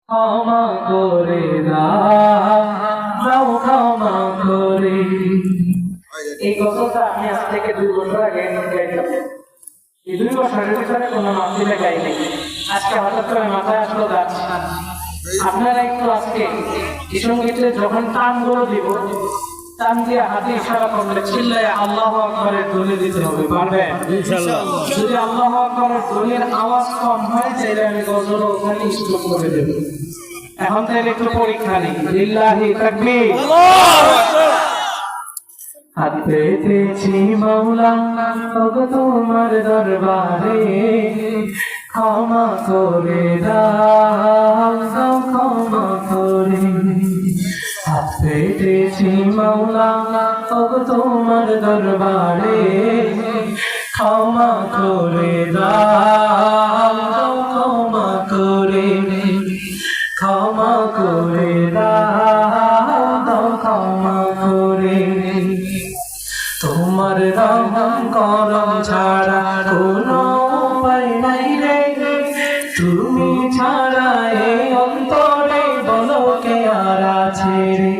ক্ষমা করে দাও ক্ষমা করে। এই গজলটা আমি আজ থেকে 2 বছর আগে গাইতাম। এই 2 বছরের ভিতরে কোনো মাহফিলে গাইনি। আজকে হঠাৎ করে মাথায় আসলো গাছ। আপনারা একটু আজকে এই সঙ্গীতে যখন টানগুলো দিব, টান দিয়ে হাতে ইশারা করলে চিল্লায় আল্লাহু আকবারের ধ্বনি দিতে হবে। পারবেন ইনশাআল্লাহ? যদি আল্লাহু আকবারের ধ্বনির আওয়াজ কম হয় তাহলে আমি গজল ওখানে স্টপ করে দেব। এখন তাহলে একটু পরীক্ষা নেই। লিল্লাহি তাকবীর। আল্লাহু আকবার। হাত পেতেছি মাওলা ওগো তোমার দরবারে, ক্ষমা করে দাও ক্ষমা করে। হাত পেতেছি মাওলা ওগো তোমার দরবারে, ক্ষমা করে দাও ক্ষমা করে। ক্ষমা করে দাও ক্ষমা করে। তোমার রহম করম ছাড়া কোনো উপায় নাই রে, তুমি ছাড়া এই অন্তরে বলো কে আর আছে রে।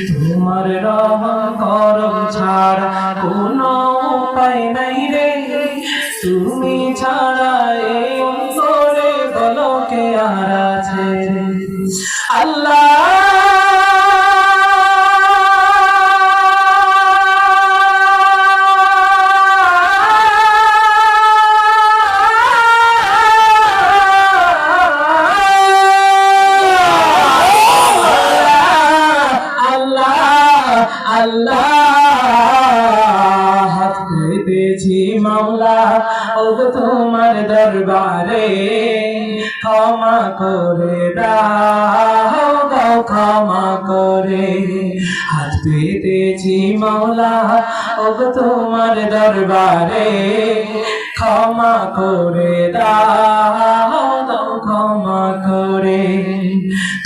তোমার রহম করম ছাড়া কোনো উপায় নাই রে, তুমি ছাড়া এই অন্তরে বলো কে আর আছে রে। আল্লাহ হাত পেতেছি মাওলা ওগো তোমার দরবারে, ক্ষমা করে দাও ক্ষমা করে। হাত পেতেছি মাওলা ওগো তোমার দরবারে, ক্ষমা করে দাও ক্ষমা করে।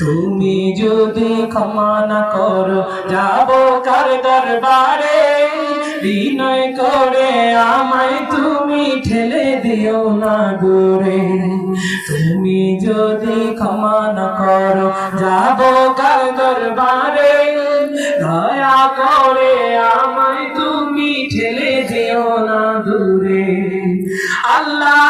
তুমি যদি ক্ষমা না করো যাব কার দরবারে, বিনয় করে আমায় তুমি ঠেলে দিও না দূরে। তুমি যদি ক্ষমা না করো যাব কার দরবারে, দয়া করে আমায় তুমি ঠেলে দিও না দূরে। আল্লাহ